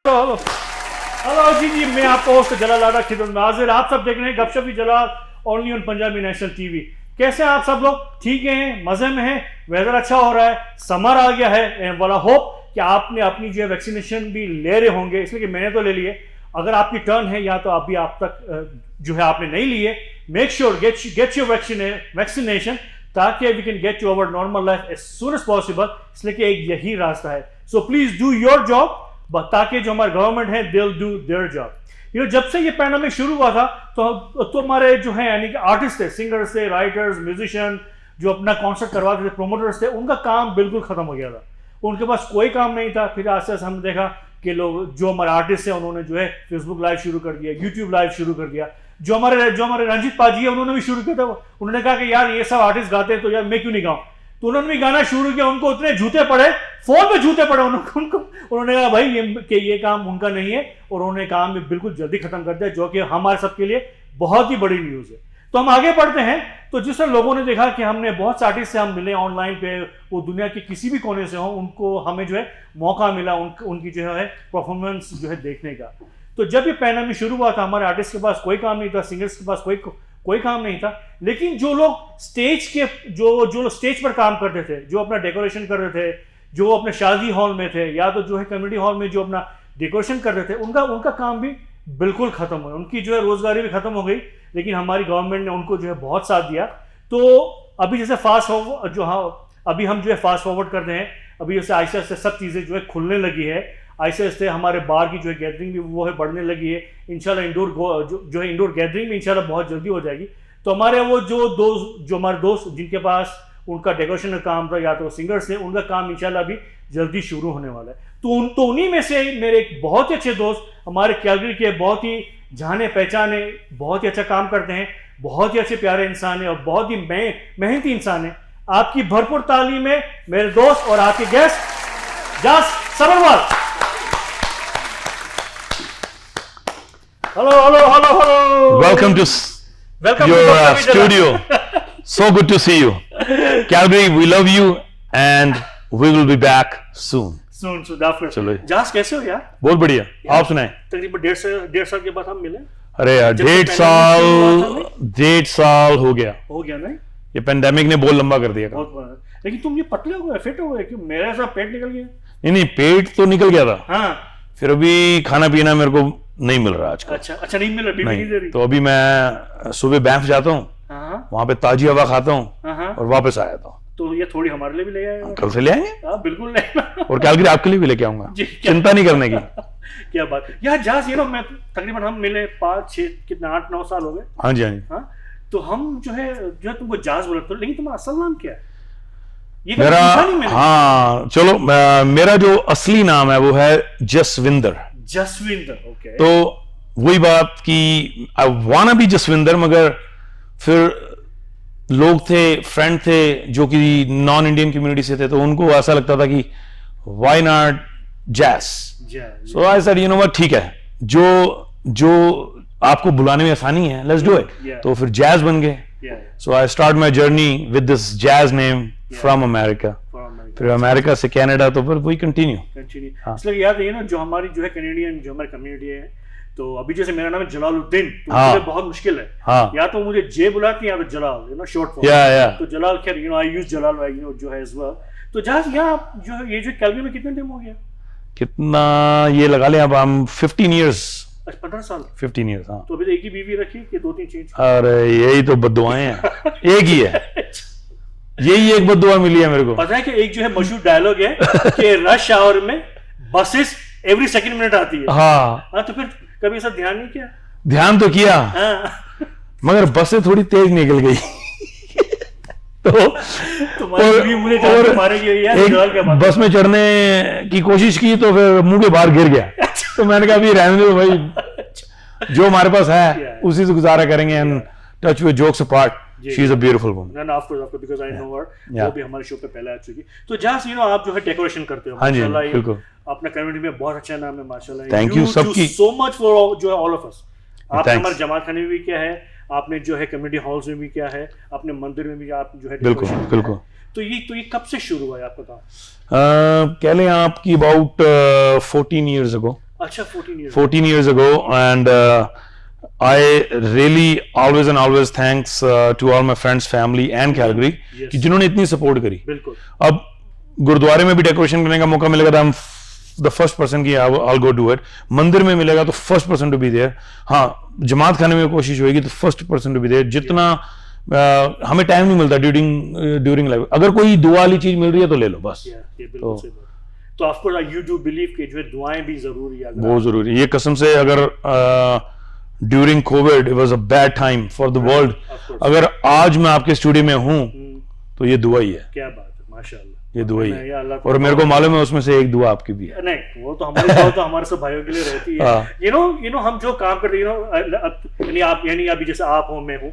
Hello hello जी, मैं आपका host जलाल लाडा खिदमत में हाजिर। आप सब देख रहे हैं Gapshap with Jalal only on Punjabi national TV. कैसे हैं आप सब लोग? ठीक हैं, मजे में हैं, वेदर अच्छा हो रहा है, समर आ गया है। वाला होप कि आपने अपनी जो है वैक्सीनेशन भी ले रहे होंगे, इसलिए कि मैंने तो ले लिए। अगर आपकी टर्न है या तो अभी आप तक जो है आपने नहीं लिए, make sure get your vaccination ताकि we can get to our normal life as soon as possible. इसलिए कि एक यही रास्ता है। So please do your job, ताकि जो हमारे गवर्नमेंट है they will do their job. जब से ये पैंडेमिक शुरू हुआ था तो हमारे जो है यानी कि आर्टिस्ट थे, सिंगर्स थे, राइटर्स, म्यूजिशियन जो अपना कॉन्सर्ट करवाते थे, प्रोमोटर्स थे, उनका काम बिल्कुल खत्म हो गया था। उनके पास कोई काम नहीं था। फिर आस्ते आस्ते हमने देखा कि लोग जो हमारे आर्टिस्ट हैं उन्होंने जो है फेसबुक लाइव शुरू कर दिया, यूट्यूब लाइव शुरू कर दिया। जो हमारे रंजीत पाजी है उन्होंने भी शुरू किया था। उन्होंने कहा कि यार ये सब आर्टिस्ट गाते हैं तो यार मैं क्यों नहीं गाऊं। तो उन्होंने भी गाना शुरू किया। उनको उतने जूते पड़े, फोन पे जूते पड़े उन्होंने कहा भाई ये काम उनका नहीं है, और उन्होंने काम बिल्कुल जल्दी खत्म कर दिया, जो कि हमारे सबके लिए बहुत ही बड़ी न्यूज़ है। तो हम आगे बढ़ते हैं। तो जिस तरह लोगों ने देखा कि हमने बहुत से आर्टिस्ट से हम मिले ऑनलाइन पे, वो दुनिया के किसी भी कोने से हो, उनको हमें जो है मौका मिला उनकी जो है परफॉर्मेंस जो है देखने का। तो जब ये पैंडेमिक शुरू हुआ था, हमारे आर्टिस्ट के पास कोई काम नहीं था, सिंगर्स के पास कोई काम नहीं था। लेकिन जो लोग स्टेज के जो स्टेज पर काम करते थे, जो अपना डेकोरेशन कर रहे थे, जो अपने शादी हॉल में थे या तो जो है कम्युनिटी हॉल में जो अपना डेकोरेशन कर रहे थे, उनका काम भी बिल्कुल खत्म हुआ। उनकी जो है रोजगारी भी खत्म हो गई। लेकिन हमारी गवर्नमेंट ने उनको जो है बहुत साथ दिया। तो अभी जैसे अभी हम जो है फास्ट फॉरवर्ड कर रहे हैं। अभी जैसे आहिस्ते आहिस्ते सब चीज़ें जो है खुलने लगी है। आहिस्ते आहिस्ते हमारे बार की जो है गैदरिंग भी वो है बढ़ने लगी है। इंशाल्लाह इंडोर गैदरिंग भी इंशाल्लाह बहुत जल्दी हो जाएगी। तो हमारे वो जो हमारे दोस्त जिनके पास उनका डेकोरेशन का काम था या तो सिंगर्स थे, उनका काम इंशाल्लाह अभी जल्दी शुरू होने वाला है। तो उन्हीं में से मेरे एक बहुत ही अच्छे दोस्त हमारे कैलगरी के, बहुत ही जाने पहचाने, बहुत ही अच्छा काम करते हैं, बहुत ही अच्छे प्यारे इंसान है और बहुत ही मेहनती इंसान है। आपकी भरपूर तालीम है मेरे दोस्त और आपके गेस्ट जास Sabharwal. Hello welcome to your studio. So good to see you. Calgary, we love you and we will be back soon. चलो जास, कैसे हो यार? बहुत बढ़िया। आप सुनाएं। तकरीबन डेढ़ साल के बाद हम मिले। अरे यार, डेढ़ साल हो गया ना। ये पेंडेमिक ने बहुत लंबा कर दिया। लेकिन तुम ये पतले हो गए, फिट हो गए, क्यों? मेरा ऐसा पेट निकल गया। नहीं, पेट तो निकल गया था। हाँ। फिर अभी खाना पीना मेरे को नहीं मिल रहा आजकल। अच्छा नहीं मिल रहा, नहीं दे रही। तो अभी मैं सुबह बैंफ जाता हूँ, वहां पे ताजी हवा खाता हूँ और वापस आ जाता हूँ। तो ये थोड़ी हमारे लिए भी ले आए? कल से ले आएंगे। बिल्कुल ले। और कैलगरी आपके लिए भी लेके आऊंगा, चिंता नहीं करने की। क्या बात यार। जास मैं तकरीबन हम मिले 8-9 साल हो गए। हाँ जी। तो हम जो है तुमको जास बोलते हो, लेकिन तुम्हारा असल नाम क्या है? चलो मेरा जो असली नाम है वो है जसविंदर। ओके। तो वही बात कि आई वांना बी जसविंदर, मगर फिर लोग थे, फ्रेंड थे जो कि नॉन इंडियन कम्युनिटी से थे, तो उनको ऐसा लगता था कि why not jazz. So I said you know what, ठीक है, जो आपको बुलाने में आसानी है, लेट्स डू इट। तो फिर जैज बन गए। So I start my journey with this Jazz name from America. फिर अमेरिका से कनाडा, तो फिर वही कंटिन्यू। इसलिए याद है ना, जो हमारी जो है कैनेडियन जो हमारी कम्युनिटी है, तो अभी जैसे मेरा नाम है जलालुद्दीन, तो मुझे बहुत मुश्किल है। या तो मुझे जे बुलाती है या तो जलाल, शॉर्ट फॉर्म। तो जलाल, खैर आई यूज जलाल जो है एज वेल। तो जहां यहाँ जो है ये जो कैलगरी में कितने टाइम हो गया? कितना ये लगा लें अब हम 15 ईयर्स। 15 साल 15 ईयर्स। हाँ। तो अभी एक ही बीवी रखी कि 2-3 चेंज? अरे यही तो बद्दुआएं हैं। एक ही है। यही एक बद्दुआ मिली है मेरे को। पता है कि एक जो है मशहूर डायलॉग है कि रश आवर में बसेस एवरी सेकंड मिनट आती है। हाँ। तो फिर कभी ऐसा ध्यान नहीं किया? ध्यान तो किया। मगर बसें थोड़ी तेज निकल गई। बस में चढ़ने की कोशिश की तो फिर मुंह के बाहर गिर गया। तो मैंने कहा अभी रहने दो भाई, जो हमारे पास है उसी से गुजारा करेंगे। And touch with jokes apart, she is a beautiful woman. Of course because I know her, वो भी हमारे शो पे पहले आ चुकी। तो जस्ट आप जो है डेकोरेशन करते हो। हाँ जी, बिल्कुल। अपना कम्युनिटी में बहुत अच्छा नाम है माशाल्लाह। थैंक यू सबकी सो मच फॉर जो है ऑल ऑफ अस। आपने हमारे जमात खाने में भी किया है, आपने जो है कम्युनिटी हॉल्स में भी किया है, अपने मंदिर में भी आप जो है बिल्कुल। तो ये कब से शुरू हुआ है आपका काम? कह लें आपकी अबाउट 14 ईयर्स अगो। अच्छा 14 years ago, and I really always and always thanks to all my friends, family and Calgary Yes. कि जिन्होंने इतनी सपोर्ट करी. बिल्कुल. अब गुरुद्वारे में भी डेकोरेशन करने का मौका मिलेगा तो I'm the first person की I'll go do it. मंदिर में मिलेगा तो first person to be there. हाँ, जमात खाने में कोशिश होगी तो first person to be there. जितना हमें टाइम नहीं मिलता ड्यूरिंग लाइफ, अगर कोई दुआ वाली चीज मिल रही है तो ले लो बस. ये बिल्कुल सही बात. तो of course you do believe कि जो है दुआएं भी जरूरी है. बहुत जरूरी है. ये कसम से अगर during Covid it was a bad time for the world, अगर आज मैं आपके स्टूडियो में हूं तो ये दुआ ही है. क्या बात है, माशाल्लाह. ये दुआ ही है. और मेरे को मालूम है उसमें से एक दुआ आपकी भी है. नहीं, वो तो हमारे सब भाइयों के लिए रहती है. यू नो हम जो काम करते हैं, यानी अभी जैसे आप हो, मैं हूँ,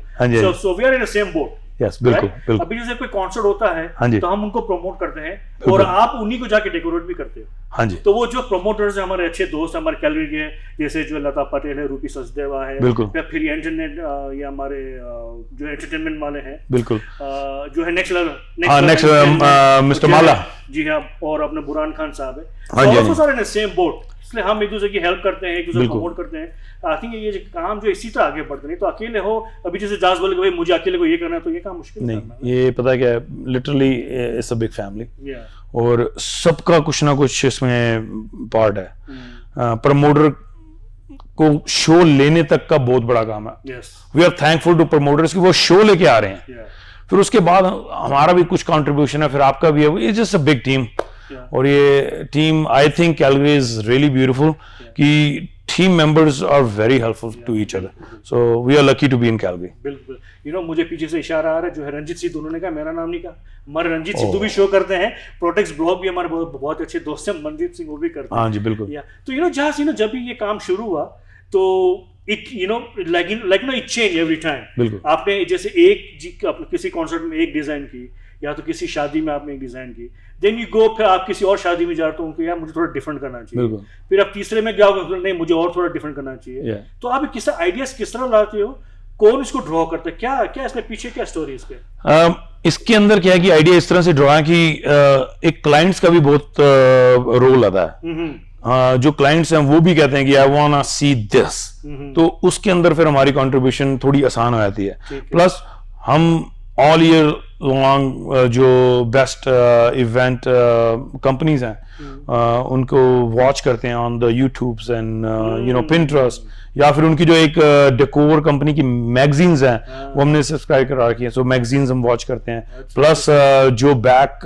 so we are in the same boat. Yes, बिल्कुल बिल्कुल. अभी जैसे कोई कॉन्सर्ट होता है तो हम उनको प्रमोट करते हैं और आप उन्हीं को जाके डेकोरेट भी करते हो. हाँ जी. तो वो जो प्रमोटर्स हैं, हमारे अच्छे दोस्त हमारे कैलरी के, जैसे जो लता पटेल है, रूपी सचदेवा है, या फिर ये इंटरनेट ये हमारे जो एंटरटेनमेंट वाले हैं, बिल्कुल, जो है नेक्स्ट मिस्टर माला जी हाँ, और अपने बुरहान खान साहब है, ऑल्सो सारे सेम बोट. इसलिए हम एक दूसरे की हेल्प करते हैं, एक दूसरे को प्रमोट करते हैं. आई थिंक ये काम जो इसी तरह आगे बढ़ते नहीं तो अकेले हो. अभी जैसे जाज बोले भाई मुझे अकेले को ये करना है तो ये काम मुश्किल नहीं. ये पता है क्या, literally it's a big family और सबका कुछ ना कुछ इसमें पार्ट है. प्रमोटर को शो लेने तक का बहुत बड़ा काम है. We are thankful to promoters कि वो शो लेके आ रहे हैं. फिर उसके बाद हमारा भी कुछ कंट्रीब्यूशन है, फिर आपका भी है. It's just a big team. और ये team, I think Calgary is really beautiful कि team members are very helpful to each other. So we are lucky to be in Calgary. बिल्कुल. यू नो मुझे पीछे से इशारा आ रहा है, जो है रंजीत सिद्धू, उन्होंने कहा मेरा नाम नहीं कहा. हमारे रंजीत सिद्धू भी शो करते हैं. प्रोटेक्स ब्लॉग भी हमारे बहुत अच्छे दोस्त हैं, मनदीप सिंह, वो भी करते हैं. हाँ जी, बिल्कुल. तो यू नो जहाँ जब भी ये काम शुरू हुआ तो it you know like it change every time. बिल्कुल. आपने जैसे किसी कॉन्सर्ट में एक डिजाइन की, या तो किसी शादी में आपने एक डिजाइन की, देन यू गो, फिर आप किसी और शादी में जा रहे हो तो उनको यार मुझे थोड़ा डिफरेंट करना चाहिए. फिर आप तीसरे में जाओगे, नहीं मुझे और थोड़ा डिफरेंट करना चाहिए. तो आप किस आइडियाज किस तरह लाते हो, कौन इसको ड्रॉ करता है, क्या इसमें पीछे क्या स्टोरी इसके? इसके अंदर क्या है कि आइडिया इस तरह से ड्रॉ है कि एक क्लाइंट्स का भी बहुत रोल आता है. जो क्लाइंट्स हैं वो भी कहते हैं कि I want to see this, तो उसके अंदर फिर हमारी कंट्रीब्यूशन थोड़ी आसान हो जाती है. प्लस हम ऑल ईयर लॉन्ग जो बेस्ट इवेंट कंपनीज हैं उनको वॉच करते हैं on the YouTubes and you know Pinterest, या फिर उनकी जो एक डेकोर कंपनी की मैगजीन्स हैं वो हमने सब्सक्राइब करा रखी है. सो मैगजीन्स हम वॉच करते हैं. प्लस जो बैक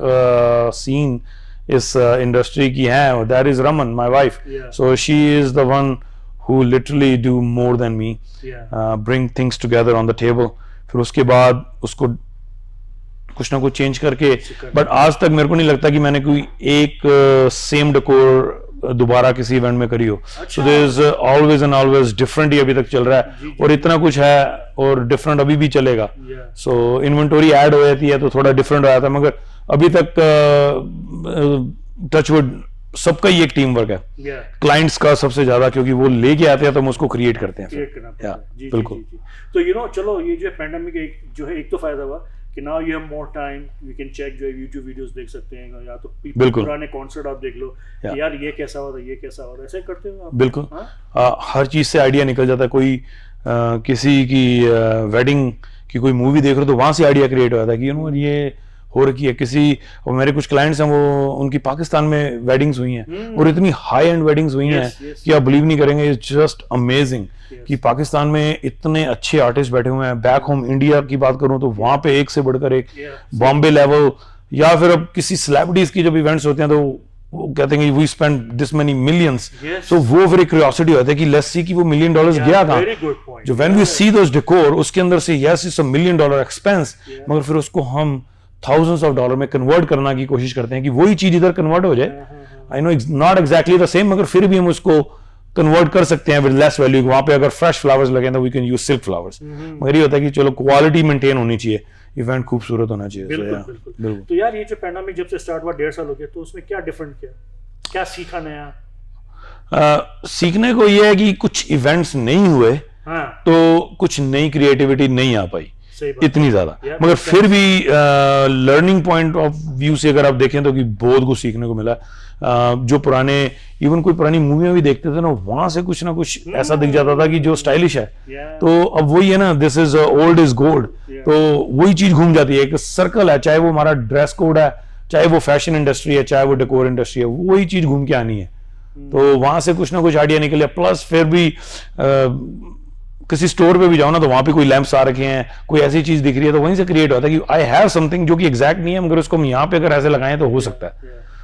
सीन इस इंडस्ट्री की है, that is Raman, my wife. So she is the one who literally do more than me, bring things together on the table. फिर उसके बाद उसको कुछ ना कुछ चेंज करके, बट आज तक मेरे को नहीं लगता कि मैंने कोई एक सेम डेकोर दोबारा किसी इवेंट में करी हो. So there is always and always different ही अभी तक चल रहा है और इतना कुछ है और डिफरेंट अभी भी चलेगा. सो इन्वेंटोरी ऐड हो जाती है तो थोड़ा डिफरेंट हो जाता है, मगर अभी तक टचवुड सबका ही एक टीम वर्क है. क्लाइंट्स का सबसे ज्यादा, क्योंकि वो लेके आते हैं तो हम उसको क्रिएट करते हैं. बिल्कुल. तो यू नो चलो ये जो पैंडेमिक जो है एक तो फायदा हुआ कि now you have more time, you can check, जो है यूट्यूब वीडियोस देख सकते हैं, या तो पुराने कॉन्सर्ट आप देख लो कि यार ये कैसा हो रहा है, ये कैसा हो रहा है, ऐसे करते हो आप? बिल्कुल. हर चीज से आइडिया निकल जाता है. कोई किसी की वेडिंग की कोई मूवी देख रहे हो तो वहां से आइडिया क्रिएट हो जाता है कि यू नो ये हो रखी है. किसी, और मेरे कुछ क्लाइंट्स हैं वो उनकी पाकिस्तान में वेडिंग्स हुई हैं और इतनी हाई एंड वेडिंग्स हुई हैं कि आप बिलीव नहीं करेंगे. इट्स जस्ट अमेजिंग कि पाकिस्तान में इतने अच्छे आर्टिस्ट बैठे हुए हैं. बैक होम इंडिया की बात करूं तो वहां पे एक से बढ़कर एक, बॉम्बे लेवल, या फिर अब किसी सेलिब्रिटीज की जब इवेंट्स होते हैं तो वो कहते हैं we spend this many millions. So वो फिर एक क्यूरियोसिटी होता है कि लेट्स सी कि वो $1 million गया कहां. जो when we see those decor, उसके अंदर से यस इट्स $1 million एक्सपेंस, मगर फिर उसको हम thousands of dollars में कन्वर्ट करना की कोशिश करते हैं कि वही चीज इधर कन्वर्ट हो जाए. I know not exactly the same, मगर फिर भी हम उसको कन्वर्ट कर सकते हैं विद लेस वैल्यू. वहां पे अगर फ्रेश फ्लावर्स लगे तो we can use silk flowers. मगर ये होता है कि चलो क्वालिटी मेंटेन होनी चाहिए, इवेंट खूबसूरत होना चाहिए. बिल्कुल. तो यार ये जो पैंडेमिक जब से स्टार्ट हुआ 1.5 साल हो गया, तो उसमें क्या डिफरेंट किया, क्या सीखा नया? सीखने को ये है कि कुछ इवेंट्स नहीं हुए तो कुछ नई क्रिएटिविटी नहीं आ पाई इतनी ज्यादा, मगर फिर भी लर्निंग पॉइंट ऑफ व्यू से अगर आप देखें तो कि बहुत कुछ सीखने को मिला. जो पुराने इवन कोई पुरानी मूवियां भी देखते थे ना, वहां से कुछ ना कुछ ऐसा दिख जाता था कि जो स्टाइलिश है। तो अब वही है ना, this is old is gold. तो वही चीज घूम जाती है, एक सर्कल है, चाहे वो हमारा ड्रेस कोड है, चाहे वो फैशन इंडस्ट्री है, चाहे वो डेकोर इंडस्ट्री है, वही चीज घूम के आनी है। तो वहां से कुछ ना कुछ आइडिया निकले। प्लस फिर भी किसी स्टोर पे भी जाओ ना, तो वहां पे कोई लैंप्स आ रखे हैं, कोई ऐसी चीज दिख रही है, तो वहीं से क्रिएट होता है कि आई हैव समथिंग जो कि एग्जैक्ट नहीं है, मगर उसको हम यहाँ पे अगर ऐसे लगाएं तो हो सकता है।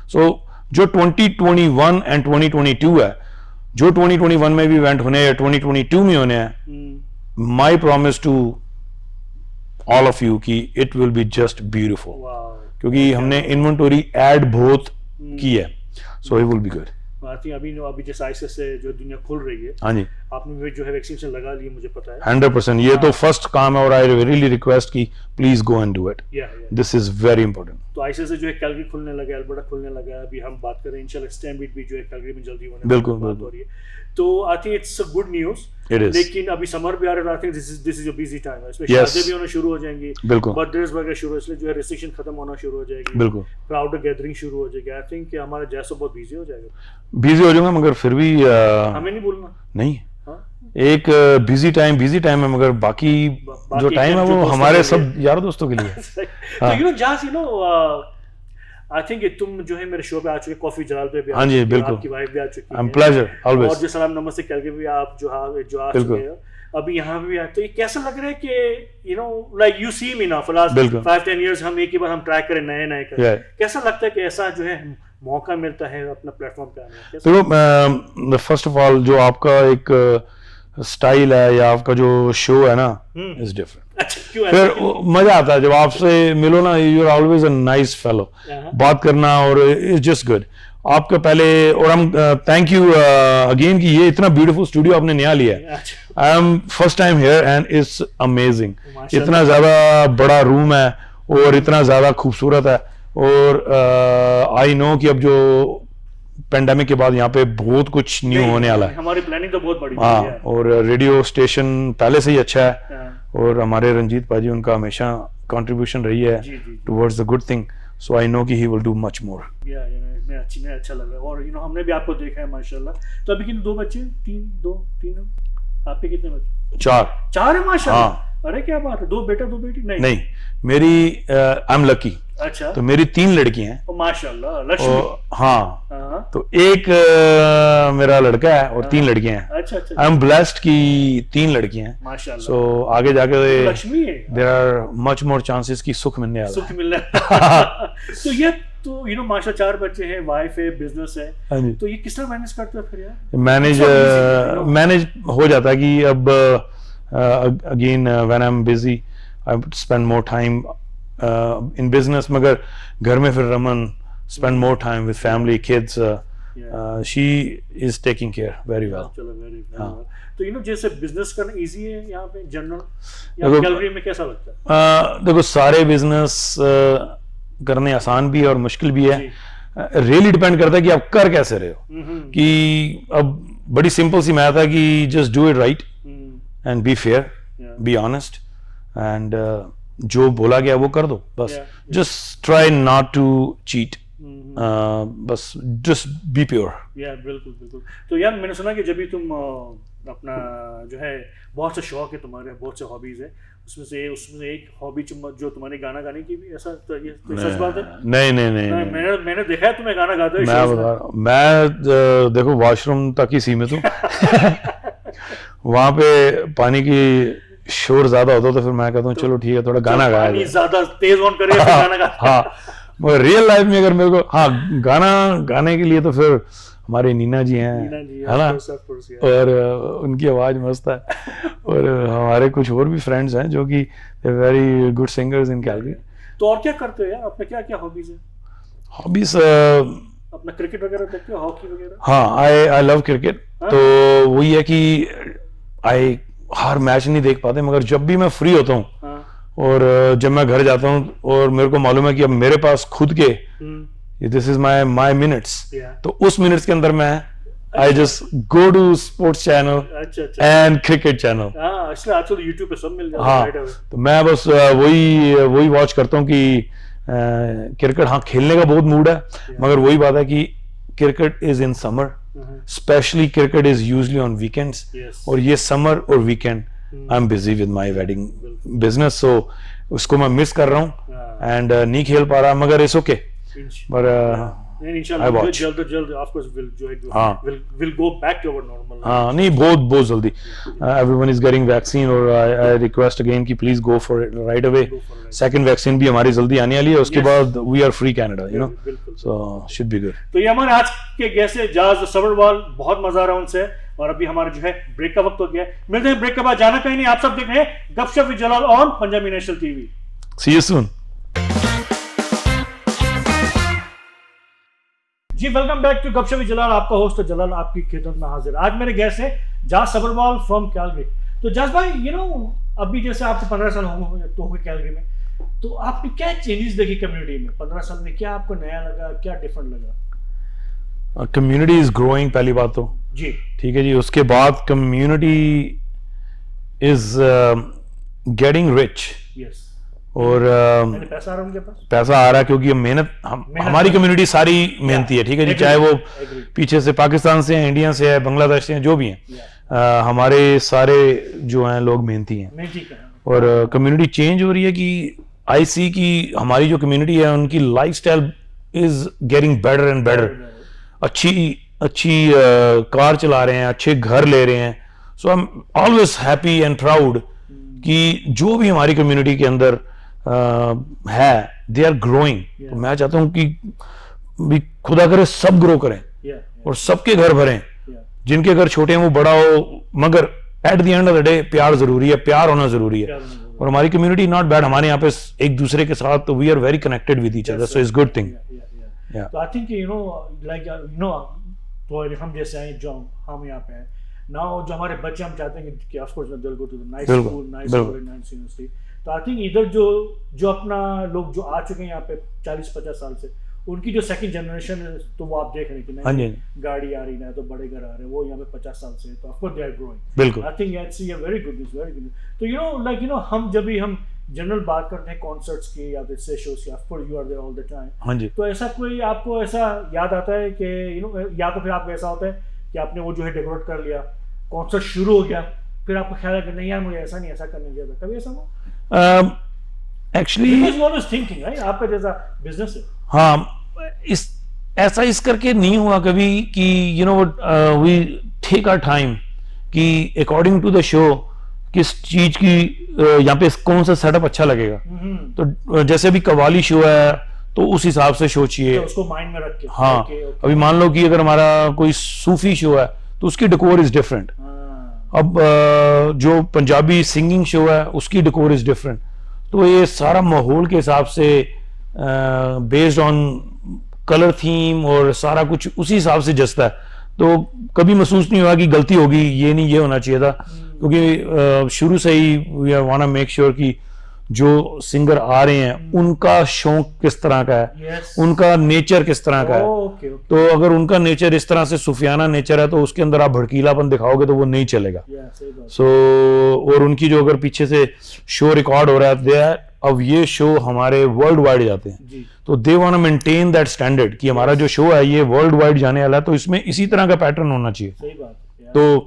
सो जो 2021 एंड 2022 है, जो 2021 में भी इवेंट होने हैं, 2022 में होने हैं, my promise to all of you कि it will be just beautiful, क्योंकि हमने इन्वेंटरी ऐड बहुत की है। So it will be good. अभी जैसे आईसीएस से जो दुनिया खुल रही है, हाँ जी, आपने भी जो है वैक्सीनेशन लगा ली, मुझे पता है 100%। ये तो फर्स्ट काम है, और आई रियली रिक्वेस्ट की please go and do it, this is very important. तो आईसीएस से जो है कैलगरी खुलने लगा है, अल्बर्टा खुलने लगा है, अभी हम बात कर रहे हैं इंशाल्लाह स्टैम्पीड भी जो है कैलगरी में जल्दी होने बिल्कुल बात हो रही है। तो I think it's a good news. It is. लेकिन अभी समर भी आ रहा है, I think this is a busy time है, इसमें Yes. शादियां भी होना शुरू हो जाएंगी, बिल्कुल बर्थडेज वगैरह शुरू हो, इसलिए जो है रिस्ट्रिक्शन खत्म होना शुरू हो जाएगी, बिल्कुल क्राउड गैदरिंग शुरू हो जाएगी। आई थिंक कि हमारा जैसा बहुत बिजी हो जाएगा। बिजी हो जाऊंगा, मगर फिर भी हमें नहीं बोलना नहीं, हाँ? एक बिजी टाइम है, मगर बाकी जो टाइम है वो हमारे सब यार दोस्तों के लिए है। तो यू नो जहां यू नो आई थिंक तुम जो है मेरे शो पे आ चुके, कॉफी जलाल पे भी आ हाँ जी, चुके, बिल्कुल, आपकी वाइफ भी आ चुकी है, प्लेजर ऑलवेज, और जो सलाम नमस्ते कैलगरी भी आप जो आ चुके हैं, अभी यहाँ भी आए। तो ये कैसा लग रहा है कि you know like you see me now for last 5-10 years, हम एक ही बार हम ट्राई करें नए करें, कैसा लगता है कि ऐसा जो है मौका मिलता है अपना प्लेटफॉर्म पे आने का? तो फर्स्ट ऑफ ऑल जो आपका एक स्टाइल है या आपका जो शो है ना, इज डिफरेंट। अच्छा, क्यों फिर मजा आता है जब आपसे मिलो ना, you are always a nice fellow, बात करना, और इट्स जस्ट गुड। आपका पहले, और हम थैंक यू अगेन कि ये इतना ब्यूटीफुल स्टूडियो आपने नया लिया है। I am first time here and it's amazing. इतना ज्यादा बड़ा रूम है और इतना ज्यादा खूबसूरत है, और आई नो कि अब जो पेंडेमिक के बाद यहाँ पे बहुत कुछ न्यू होने वाला है। हमारी प्लानिंग तो बहुत बड़ी हाँ, है, और रेडियो स्टेशन पहले से ही अच्छा है, और हमारे रंजीत पाजी उनका हमेशा कंट्रीब्यूशन रही है towards the good thing, so I know कि he will do much more. मैं अच्छा लग रहा है, और यू नो हमने भी आपको देखा है माशाल्लाह। तो अभी कितने, 2 बच्चे, 3 आपके कितने बच्चे? 4 है माशाल्लाह। अरे क्या बात है, 2 बेटा 2 बेटी? नहीं, मेरी आई एम लकी। अच्छा, तो मेरी 3 लड़कियां हैं माशाल्लाह, लक्ष्मी। हाँ, तो एक मेरा लड़का है और 3 लड़कियां हैं। अच्छा, आई एम ब्लेस्ड कि 3 लड़कियां हैं माशाल्लाह। सो आगे जाके लक्ष्मी है, there are much more chances कि सुख मिलने वाला है। सुख मिलने तो ये तो यू नो माशाल्लाह 4 बच्चे हैं, वाइफ है, बिजनेस है, तो ये किस तरह मैनेज करते हो फिर यार? मैनेज हो जाता है कि अब again when I am busy I spend more time in business, मगर घर में फिर Raman spend more time with family, kids, she is taking care very well। चलो, very well। तो यू नो जैसे बिजनेस करना इजी है यहाँ पे जनरल, या कैलगरी में कैसा लगता है? देखो, सारे बिजनेस करने आसान भी है और मुश्किल भी है, रियली डिपेंड करता है कि आप कर कैसे रहे हो। कि अब बड़ी सिंपल सी मैथ है कि just do it right and be fair, be honest, and जो बोला गया वो कर दो बस। Just try not to cheat, बस जस्ट बी प्योर। बिल्कुल। तो यार मैंने सुना कि जब भी तुम अपना जो है बहुत से शौक है तुम्हारे, बहुत से हॉबीज है, उसमें एक हॉबी जो तुम्हारे गाना गाने की भी, ऐसा तो ये तो सच बात है? नहीं, मैंने देखा है तुम्हें गाना गाते हुए। मैं देखो वॉशरूम तक ही सीमित हूँ। वहां पे पानी की शोर ज्यादा होता तो फिर मैं कहता हूँ चलो ठीक है, थोड़ा गाना गाया, ज्यादा तेज ऑन करिए गाना गा। हाँ, मगर रियल लाइफ में अगर मेरे को गाना गाने के लिए तो फिर हमारे नीना जी हैं, है ना, और उनकी आवाज मस्त है, और हमारे कुछ और भी फ्रेंड्स हैं जो कि वेरी गुड सिंगर्स इन कैलगरी। तो और क्या करते हो यार, अपने क्या क्या हॉबीज है? हॉबीज अपना क्रिकेट वगैरह देखते हो, हॉकी वगैरह? हाँ, आई लव क्रिकेट। तो वही है कि आई हर मैच नहीं देख पाते, मगर जब भी मैं फ्री होता हूँ और जब मैं घर जाता हूँ और मेरे को मालूम है कि अब मेरे पास खुद के दिस इज माई मिनट्स, तो उस मिनट्स के अंदर मैं I just go to sports channel and cricket channel. आजकल यूट्यूब पे सब मिल जाता है। हाँ, तो मैं बस वही वॉच करता हूँ कि क्रिकेट, हाँ खेलने का बहुत मूड है, मगर वही बात है कि cricket is in summer, especially cricket is usually on weekends. Yes. और ये summer और weekend I'm busy with my wedding business, so उसको मैं miss कर रहा हूँ and नहीं खेल पा रहा, मगर it's okay. But इंशाल्लाह I watch. जल्द ऑफ कोर्स विल जो है हाँ. Will go back to our normal. हाँ नहीं, बहुत जल्दी. Everyone is getting vaccine और I request again कि please go for it right away. Second vaccine भी हमारी जल्दी आने वाली है, उसके बाद we are free Canada, you know, so should be good. तो ये हमारे आज के गेस्ट है जाज सबरवाल. बहुत मजा आ रहा है उनसे. और अभी हमारा जो है ब्रेक का वक्त हो गया है. मिलते हैं ब्रेक के बाद. जाना कहीं नहीं. आप सब देख रहे हैं Gapshap with Jalal on Punjabi national TV. See you soon. जी welcome back to Gapshap with Jalal. आपका होस्ट जलाल आपकी खिदमत में हाजिर. आज मेरे गेस्ट हैं जाज सबरवाल फ्रॉम कैलगरी. तो जाज भाई, अभी जैसे आपको 15 साल हो गए कैलगरी में, तो आपने क्या चेंजेस देखी कम्युनिटी में 15 साल में? क्या आपको नया लगा, क्या डिफरेंट लगा? कम्युनिटी इज ग्रोइंग, पहली बात तो जी. ठीक है जी. उसके बाद community is getting rich. Yes. और पैसा आ रहा है उनके पास. पैसा आ रहा है क्योंकि हमारी कम्युनिटी सारी मेहनती है. ठीक है जी. चाहे वो पीछे से पाकिस्तान से हैं, इंडिया से है, बांग्लादेश से हैं, जो भी हैं, हमारे सारे जो हैं लोग मेहनती हैं. और कम्युनिटी चेंज हो रही है कि आई सी की हमारी जो कम्युनिटी है उनकी lifestyle is getting better and better. अच्छी कार चला रहे हैं, अच्छे घर ले रहे हैं. So I am always happy and proud कि जो भी हमारी कम्युनिटी के अंदर है, दे आर ग्रोइंग. तो मैं चाहता हूं कि भी खुदा करे सब ग्रो करें और सबके घर भरें. जिनके घर छोटे हैं वो बड़ा हो, मगर at the end of the day प्यार जरूरी है, प्यार होना जरूरी है. और हमारी कम्युनिटी नॉट बैड. हमारे यहाँ पे एक दूसरे के साथ we are very connected with each other, so it's good thing. तो आई थिंक तो हम जैसे हैं, जो हम यहाँ पे हैं नाउ, जो हमारे बच्चे, हम चाहते हैं कि of course they will go to the nice school, nice university. तो आई थिंक इधर जो अपना लोग जो आ चुके हैं यहाँ पे 40-50 साल से, उनकी जो सेकंड जनरेशन है, तो वो आप देख रहे हैं कि नहीं गाड़ी आ रही है, तो बड़े घर आ रहे हैं, वो यहाँ पे 50 साल से, तो of course they are growing. बिल्कुल. I think that's a very good news, very good. तो हम जब भी हम जनरल बात करते हैं कॉन्सर्ट्स की या फिर शोज की, of course you are there all the time. हाँ जी. तो ऐसा कोई आपको ऐसा याद आता है कि या तो फिर आपको ऐसा होता है कि आपने वो जो है डेकोरेट कर लिया, कॉन्सर्ट शुरू हो गया, फिर आपको ख्याल है कि नहीं यार मुझे ऐसा नहीं, ऐसा करने दिया था, कभी ऐसा हुआ? एक्चुअली थिंकिंग राइट, आपका जैसा बिजनेस है. हाँ, ऐसा इस करके नहीं हुआ कभी कि वी टेक आवर टाइम कि अकॉर्डिंग टू द शो किस चीज की यहाँ पे कौन सा सेटअप अच्छा लगेगा. तो जैसे अभी कव्वाली शो है तो उस हिसाब से शो चाहिए, तो उसको माइंड में रख के. हाँ. अभी मान लो कि अगर हमारा कोई सूफी शो है तो उसकी डेकोर इज डिफरेंट. अब जो पंजाबी सिंगिंग शो है उसकी डेकोर इज डिफरेंट. तो ये सारा माहौल के हिसाब से बेस्ड ऑन कलर थीम और सारा कुछ उसी हिसाब से जचता है. तो कभी महसूस नहीं हुआ कि गलती होगी, ये नहीं, ये होना चाहिए था. क्योंकि शुरू से ही we want to make sure कि जो सिंगर आ रहे हैं उनका शौक किस तरह का है, उनका नेचर किस तरह का है. तो अगर उनका नेचर इस तरह से सूफियाना नेचर है तो उसके अंदर आप भड़कीलापन दिखाओगे तो वो नहीं चलेगा. और उनकी जो अगर पीछे से शो रिकॉर्ड हो रहा है, अब ये शो हमारे वर्ल्ड वाइड जाते हैं, तो they want to maintain that standard कि हमारा जो शो है ये वर्ल्ड वाइड जाने वाला है, तो इसमें इसी तरह का पैटर्न होना चाहिए. सही बात है. तो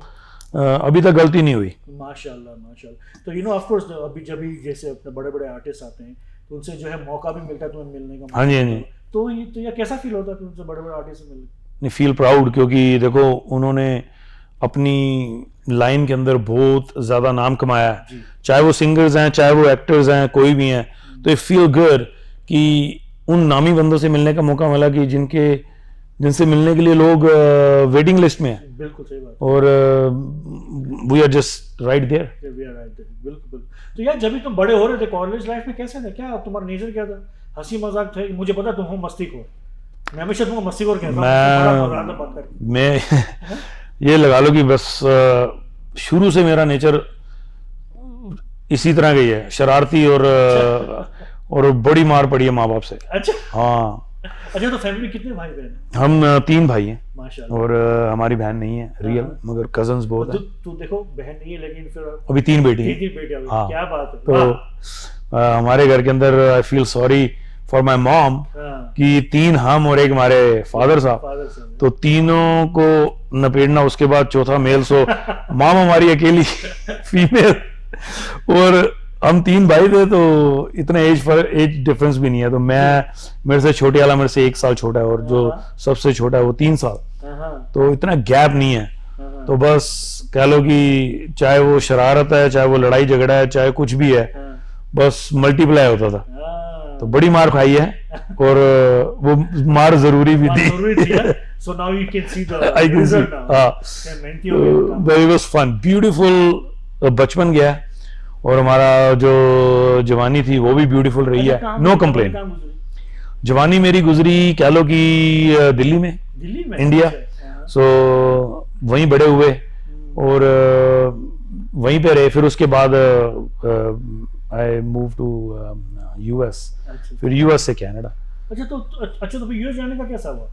अभी तक गलती नहीं हुई. माशाल्लाह माशाल्लाह. तो ऑफ कोर्स अभी जब भी जैसे अपने बड़े आर्टिस्ट आते हैं तो उनसे जो है मौका भी मिलता है तुम्हें मिलने का. हाँ जी. तो ये कैसा फील होता है कि उनसे बड़े आर्टिस्ट से मिलने? नहीं, फील प्राउड, क्योंकि देखो उन्होंने अपनी लाइन के अंदर बहुत ज्यादा नाम कमाया है. चाहे वो सिंगर्स हैं, चाहे वो एक्टर्स हैं, कोई भी हैं. तो फील गुड कि उन नामी बंदों से मिलने का मौका मिला कि जिनसे मिलने के लिए लोग वेटिंग लिस्ट में हैं. बिल्कुल सही बात. और we are just right there. बिल्कुल. तो यार जब भी तुम बड़े हो रहे थे कॉलेज लाइफ में, कैसे था, क्या तुम्हारा नेचर क्या था? हंसी मजाक थे? मुझे पता तुम हो मस्तीखोर. मैं हमेशा तुमको मस्तीखोर कहता हूं. मैं ये लगा लो कि बस शुरू से मेरा नेचर इसी तरह का ही है, शरारती. और बड़ी मार पड़ी है माँ बाप से. अच्छा. हाँ. अच्छा, तो फैमिली कितने भाई बहन? हम 3 भाई हैं. माशाल्लाह. और हमारी बहन नहीं है रियल, मगर कजन्स बहुत हैं. तो देखो बहन नहीं है लेकिन फिर अभी 3 बेटी हैं. 3 बेटियां. क्या बात है. तो हमारे घर के अंदर I feel sorry for my mom कि 3 हम और एक हमारे फादर साहब, फादर साहब तो तीनों को नपेड़ना, उसके बाद चौथा मेल, सो माम हमारी अकेली फीमेल, और हम 3 भाई थे, तो इतना एज डिफरेंस भी नहीं है। तो मैं, मेरे से छोटे वाला मेरे से 1 साल छोटा है, और जो सबसे छोटा है वो 3 साल, तो इतना गैप नहीं है। तो बस कह लो कि चाहे वो शरारत है, चाहे वो लड़ाई झगड़ा है, चाहे कुछ भी है, बस मल्टीप्लाई होता था। तो बड़ी मार खाई है, और वो मार जरूरी भी थी। So now you can see the I can see, result now. क्या मेहनती हो गया काम। But it was fun, beautiful। बचपन गया, और हमारा जो जवानी थी वो भी ब्यूटीफुल रही है, नो कंप्लेन। कहाँ गुजरी? जवानी मेरी गुजरी कह लो कि दिल्ली में, दिल्ली में, इंडिया। अच्छा, सो वहीं बड़े हुए, और वहीं पे रहे। फिर उसके बाद आई मूव टू यूएस, अच्छा। फिर यूएस से कनाडा। अच्छा तो फिर यूएस जाने का कैसा हुआ?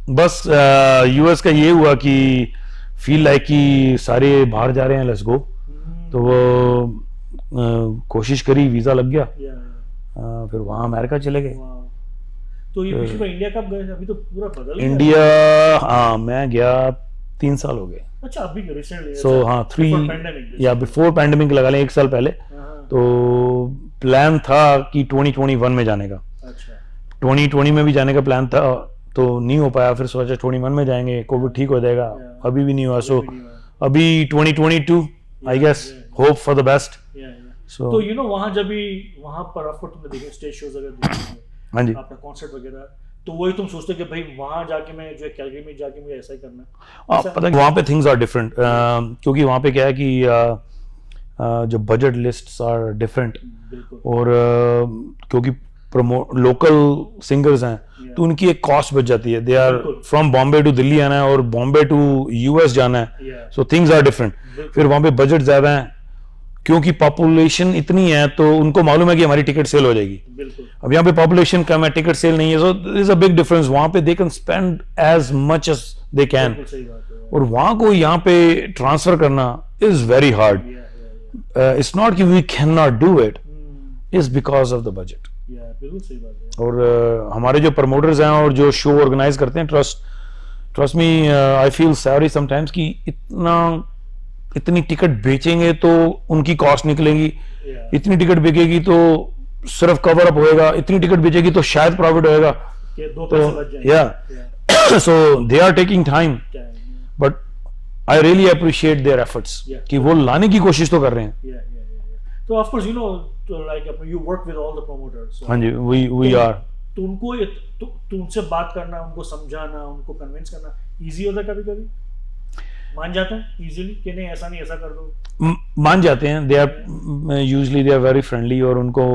बस यूएस का ये हुआ कि फील लाइक कि सारे बाहर जा रहे हैं, लेट्स गो। तो वो कोशिश करी, वीजा लग गया, फिर वहां अमेरिका चले गए। तो ये पिछली बार इंडिया कब गए? अभी तो पूरा बदल गया। इंडिया, हाँ मैं गया 3 साल हो गए। अच्छा, अभी रिसेंटली। सो हाँ, 3 या बिफोर पैंडेमिक लगा लें, 1 साल पहले। तो प्लान था कि 2021 में जाने का। अच्छा। 2020 में भी जाने का प्लान था, तो नहीं हो पाया। फिर सोचा 21 में जाएंगे, कोविड ठीक हो जाएगा, अभी भी नहीं हुआ। सो अभी 2022 I guess, hope for the best. तो वहाँ जब भी वहाँ पर ऑफर तुमने देखे स्टेज शोज अगर देखे, हाँ जी, अपना कॉन्सर्ट वगैरह, तो वही तुम सोचते कि भाई वहाँ जाके मैं जो है कैलगरी में जाके मुझे ऐसा ही करना है? पता है वहाँ पे थिंग्स आर डिफरेंट, क्योंकि वहाँ पे क्या है कि जो बजट लिस्ट्स आर डिफरेंट, और क्योंकि लोकल सिंगर्स हैं तो उनकी एक कॉस्ट बच जाती है। They are from Bombay to Delhi आना है और बॉम्बे टू यूएस जाना है, सो थिंग्स आर डिफरेंट। फिर वहाँ पे बजट ज्यादा है, क्योंकि पॉपुलेशन इतनी है तो उनको मालूम है कि हमारी टिकट सेल हो जाएगी। अब यहाँ पे पॉपुलेशन कम है, टिकट सेल नहीं है, so there is a big difference. वहाँ पे they can spend as much as they can, और वहाँ को यहाँ पे ट्रांसफर करना is very hard. It's not कि we can not do it, is because of the budget. बिल्कुल सही बात है। और हमारे जो प्रमोटर्स हैं और जो शो ऑर्गेनाइज करते हैं, trust me, I feel sorry sometimes कि इतनी टिकट बेचेंगे तो उनकी कॉस्ट निकलेगी, इतनी टिकट बिकेगी तो सिर्फ कवर अप होएगा, इतनी टिकट बेचेगी तो शायद प्रॉफिट होएगा। तो या so they are taking time, but I really appreciate their efforts कि वो लाने की कोशिश तो कर रहे हैं। तो of course like you work with all the promoters, so हाँ जी, we are। तो उनको तो उनसे बात करना, उनको समझाना, उनको कन्विंस करना इजी होता है? कभी मान जाते हैं इजीली कि नहीं ऐसा नहीं, ऐसा कर दो? मान जाते हैं। They are usually they are very friendly, और उनको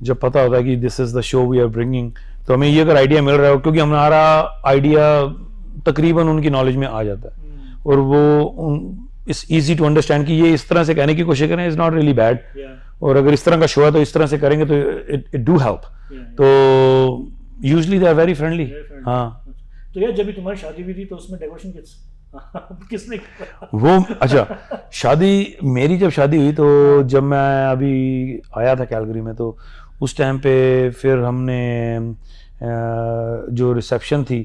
जब पता होता है कि this is the show we are bringing, तो हमें ये अगर आइडिया मिल रहा है, क्योंकि हमारा आइडिया तकरीबन उनकी नॉलेज में आ जाता है, और वो इस इजी टू अंडरस्टैंड कि ये इस तरह से कहने की कोशिश करें, इज नॉट रियली बैड, और अगर इस तरह का शो है तो इस तरह से करेंगे तो इट डू हेल्प। तो usually they are very friendly. हाँ, तो यार जब भी तुम्हारी शादी हुई थी तो उसमें डेकोरेशन किसने वो अच्छा, शादी मेरी जब शादी हुई तो जब मैं अभी आया था कैलगरी में, तो उस टाइम पे फिर हमने जो रिसेप्शन थी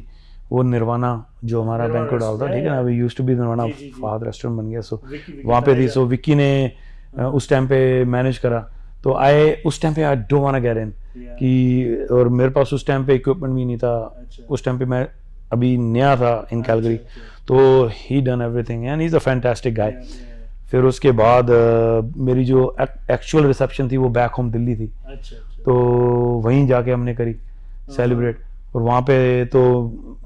वो निर्वाणा, जो हमारा बैंक्वेट हॉल था, ठीक है ना, अभी यूज्ड टू बी निर्वाणा, फाद रेस्टोरेंट बन गया, सो वहाँ पे थी। सो विक्की ने उस टाइम पे मैनेज करा, तो उस टाइम पे I don't want to get in कि, और मेरे पास उस टाइम पे इक्विपमेंट भी नहीं था। उस टाइम पे मैं अभी नया था इन कैलगरी, तो he done everything and he is a fantastic guy. फिर उसके बाद मेरी जो एक्चुअल रिसेप्शन थी वो बैक होम दिल्ली थी, तो वहीं जाके हमने करी सेलिब्रेट, और वहाँ पे तो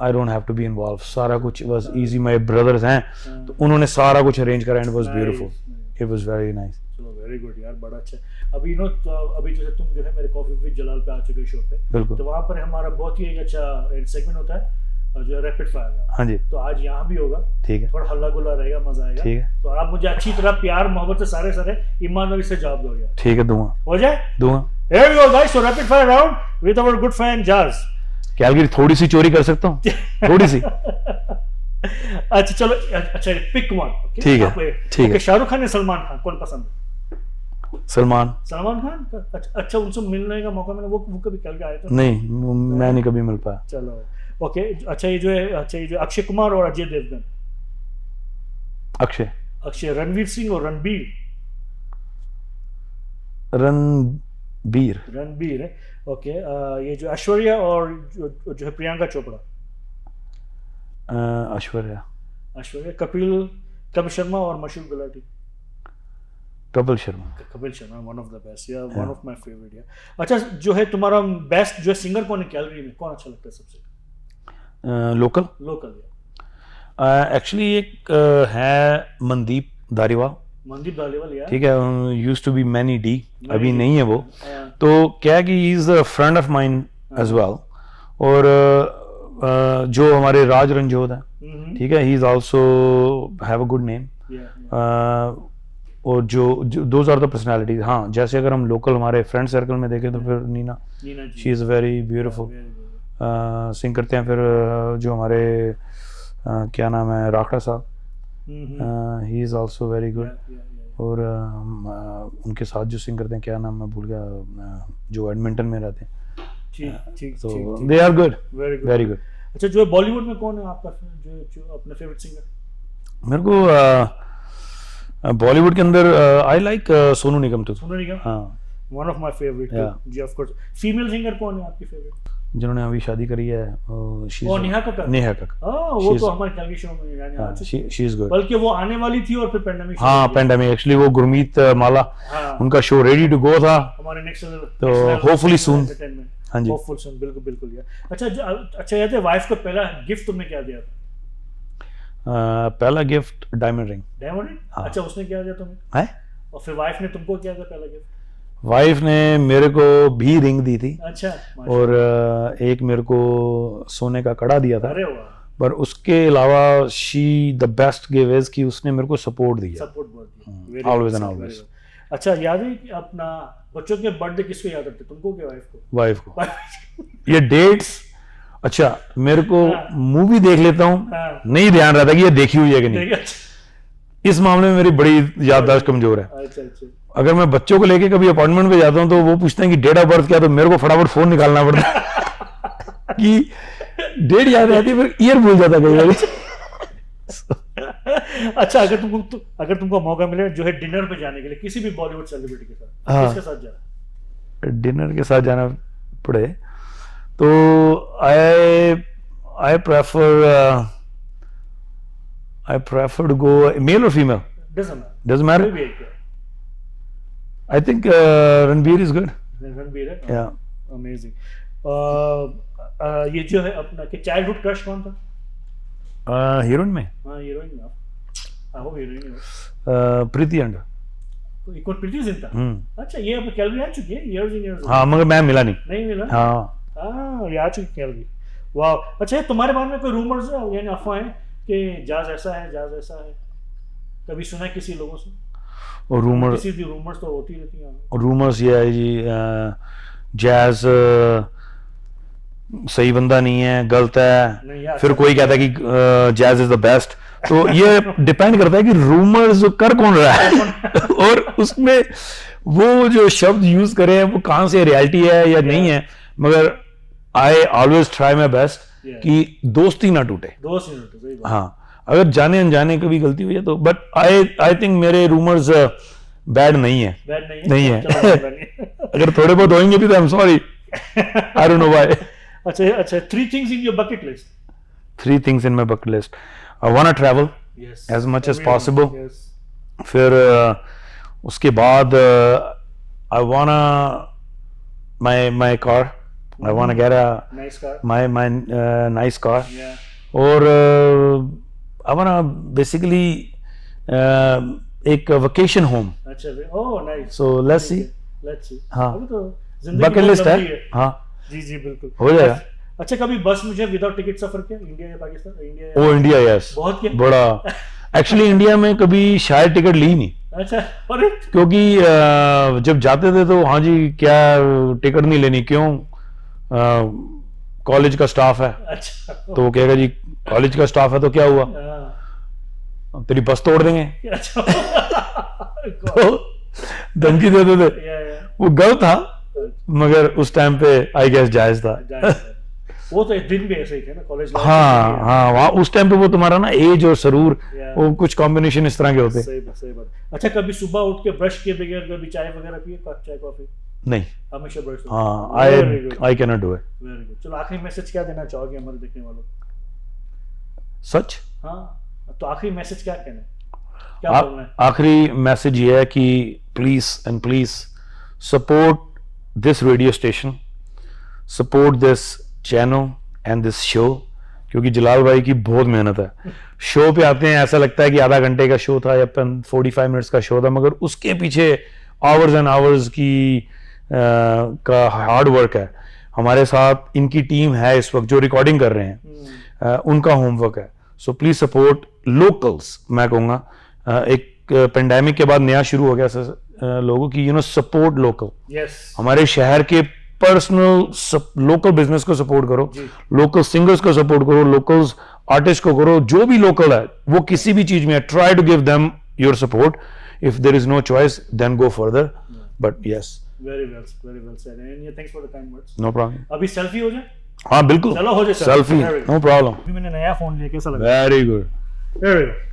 I don't have to be involve, सारा कुछ वाज इजी। माय ब्रदर्स हैं तो उन्होंने सारा कुछ अरेंज करा and was beautiful, it was very nice. चलो वेरी गुड यार, बड़ा अच्छा। अभी अभी जैसे तुम जो है मेरे कॉफी विद जलाल पे आ चुके हो शो पे, बिल्कुल, तो वहाँ पर हमारा बहुत ही एक अच्छा सेगमेंट होता है जो रैपिड फायर। हाँ जी, तो आज यहाँ भी होगा, ठीक है, थोड़ा हल्ला गुल्ला रहेगा, मजा आएगा, ठीक है। तो आप मुझे अच्छी तरह प्यार मोहब्बत से सारे ईमानदारी से जवाब दोगे, ठीक है? दूंगा, हो जाए, दूंगा। Here we go guys, so rapid fire round with our good friend Jazz। Calgary थोड़ी सी चोरी कर सकता हूँ, थोड़ी सी। अच्छा चलो, अच्छा पिक वन, ठीक है, ठीक है। शाहरुख खान या सलमान खान, कौन पसंद है? सलमान। सलमान खान का? अच्छा उनसे मिलने का मौका मिला, वो कभी कल आए थे? नहीं, मैं नहीं कभी मिल पाया। चलो ओके। अच्छा ये जो अक्षय कुमार और अजय देवगन। अक्षय, रणवीर सिंह और रणबीर है। ओके। ये जो ऐश्वर्या और जो है प्रियंका चोपड़ा। ऐश्वर्या। कपिल शर्मा और मशहूर Gulati. Kapil Sharma, one of the best, या वन ऑफ माय फेवरेट, या। अच्छा जो है तुम्हारा बेस्ट जो है सिंगर कौन है कैलगरी में, कौन अच्छा लगता है सबसे? लोकल एक्चुअली एक है मनदीप धारीवाल, या। ठीक है, used to be many D, अभी नहीं है वो। तो क्या है कि he is a friend of mine as well. और जो हमारे राज रंजोत है, ठीक है, he is also have a good name. और जो दोज आर द पर्सनालिटीज। हाँ, जैसे अगर हम लोकल हमारे फ्रेंड सर्कल में देखें तो फिर Neena, she is very beautiful, sing करते हैं। फिर जो हमारे क्या नाम है, राखड़ा साहब, he is also very good. और उनके साथ जो सिंग करते हैं, क्या नाम मैं भूल गया, जो एडमिंटन में रहते हैं, तो they are good, very good. अच्छा जो बॉलीवुड में कौन है आपका जो अपना फेवरेट सिंगर? मेरे को बॉलीवुड के अंदर I like Sonu Nigam too. हाँ, one of my favourite ji, of course. Female singer कौन है आपकी फेवरेट? जिन्होंने अभी शादी करी है, नेहा कक्कड़। वो तो हमारे कैलगरी शो में यानी शी इज गुड। बल्कि वो आने वाली थी और फिर पेंडेमिक। हाँ, पेंडेमिक, एक्चुअली वो गुरमीत माला, उनका शो रेडी टू गो था हमारे नेक्स्ट, तो होपफुली सून। हाँ जी, होपफुल सून, बिल्कुल यार। अच्छा याद है वाइफ को पहला गिफ्ट तुमने क्या दिया था? पहला गिफ्ट डायमंड रिंग। हाँ। अच्छा उसने क्या दिया तुम्हें? और फिर वाइफ ने तुमको क्या दिया पहला गिफ्ट? वाइफ ने मेरे को भी रिंग दी थी। अच्छा। और एक मेरे को सोने का कड़ा दिया था। अरे वाह। पर उसके अलावा she the best give is कि उसने मेरे को सपोर्ट दिया, ऑलवेज एंड ऑलवेज। अच्छा याद है कि अपना बच्चों के बर्थडे किसको याद रखते, तुमको कि वाइफ को? ये डेट्स, अच्छा मेरे को मूवी देख लेता हूँ, नहीं ध्यान रहता कि ये देखी हुई है कि नहीं। इस मामले में मेरी बड़ी याददाश्त कमजोर है। अच्छा। अगर मैं बच्चों को लेके कभी अपॉइंटमेंट पे जाता हूँ तो वो पूछते हैं कि डेट ऑफ बर्थ क्या, तो मेरे को फटाफट फोन निकालना पड़ता है कि डेट याद रहती है, फिर ईयर भूल जाता कई बार। अच्छा अगर तुमको मौका मिले जो है डिनर पे जाने के लिए किसी भी बॉलीवुड सेलिब्रिटी के साथ, किसके साथ जाना? डिनर के साथ जाना पड़े तो I prefer to go male और female, doesn't matter. I think Ranbir is good. Ranbir है, Yeah. अमेजिंग। ये जो है अपना कि चाइल्डहुड क्रश कौन था? हीरोइन में? हाँ हीरोइन में, वो हीरोइन है प्रीति अंडर। कौन? प्रीति जिंटा। अच्छा ये अब कैलगरी आ चुकी है, years and years। हाँ, मगर मैं मिला नहीं। नहीं मिला? हाँ, ये आ चुकी कैलगरी। वाह। अच्छा तुम्हारे बारे में कोई रूमर्स है यानी अफवाहें कि जाज ऐसा है, कभी सुना है किसी लोगों से? और रूमर्स तो होती रहती हैं। रूमर्स ये है जी, जैज सही बंदा नहीं है, गलत है। फिर कोई कहता है कि जैज इज द बेस्ट। तो ये डिपेंड करता है कि रूमर्स कर कौन रहा है और उसमें वो जो शब्द यूज करे हैं वो कहाँ से रियलिटी है या नहीं है। मगर I always try my best कि दोस्ती ना टूटे। हाँ, अगर जाने अनजाने कभी गलती हुई है तो, बट आई थिंक मेरे रूमर्स बैड नहीं है। अगर थोड़े बहुत होंगे भी तो I am sorry, I don't know why. अच्छा 3 things in your bucket list. 3 things in my bucket list. I want to travel as much as possible. फिर उसके बाद I wanna my car. I wanna get a nice car. My nice car. और I wanna basically एक vacation home. अच्छा, oh nice. So let's see. हाँ, अभी तो जिंदगी bucket list है। हाँ जी बिल्कुल हो जाएगा। अच्छा कभी बस मुझे विदाउट टिकट सफर किया, इंडिया या पाकिस्तान? इंडिया यस, बहुत किया। बड़ा एक्चुअली इंडिया में कभी शायद टिकट ली नहीं। अच्छा, अरे क्योंकि जब जाते थे तो हाँ जी क्या टिकट नहीं लेनी, क्यों, कॉलेज का स्टाफ है। अच्छा, तो वो कहेगा जी कॉलेज का स्टाफ है तो क्या हुआ, तेरी बस तोड़ देंगे। अच्छा। धमकी देते थे, या वो गलत था मगर उस टाइम पे आई गेस जायज था। वो तो एक दिन भी ऐसे ही थे ना कॉलेज। हाँ हाँ, वहाँ उस टाइम पे वो तुम्हारा ना एज और सरूर, Yeah. वो कुछ कॉम्बिनेशन इस तरह के होते। सही बात, सही बात। अच्छा, कभी सुबह उठ के ब्रश किए बगैर कभी चाय वगैरह पिए, चाय कॉफी? नहीं, हमेशा ब्रश। हाँ, very good, I can not do it. Very good. चलो आखिरी मैसेज क्या देना चाहोगे हमारे देखने वालों को? सच हाँ, तो आखिरी मैसेज क्या कहना है, क्या बोलना है? आखिरी मैसेज ये है कि please and please support this radio station, support this channel and this show, क्योंकि जलाल भाई की बहुत मेहनत है। शो पे आते हैं ऐसा लगता है कि आधा घंटे का शो था या 45 मिनट्स का शो था, मगर उसके पीछे आवर्स एंड आवर्स की का हार्ड वर्क है। हमारे साथ इनकी टीम है इस वक्त जो रिकॉर्डिंग कर रहे हैं, उनका होमवर्क है। So please support locals. मैं कहूँगा एक पेंडेमिक के बाद नया शुरू हो गया लोगों की, सपोर्ट लोकल। यस, हमारे शहर के पर्सनल लोकल बिजनेस को सपोर्ट करो, लोकल सिंगर्स को सपोर्ट करो, लोकल्स आर्टिस्ट को करो, जो भी लोकल है वो किसी भी चीज में है, try to give them your support. If there is no choice then go further, but yes. Very well said and thanks for the kind words. No problem. अभी सेल्फी हो जाए? हाँ बिल्कुल, चलो हो जाए सेल्फी, नो प्रॉब्लम। अभी मैंने नया फोन लिया, कैसा लगा? Very good, very good.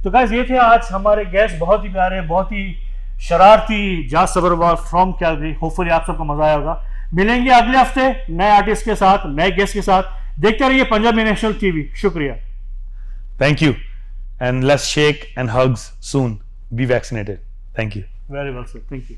तो गाइस ये थे आज हमारे गेस्ट, बहुत ही प्यारे, बहुत ही शरारती जाज सबरवाल फ्रॉम कैलगरी। होपफुली आप सबको मजा आया होगा। मिलेंगे अगले हफ्ते नए आर्टिस्ट के साथ, नए गेस्ट के साथ। देखते रहिए पंजाबी नेशनल टीवी। शुक्रिया, thank you, and let's shake and hugs soon, B vaccinated, thank you. Very well sir, thank you.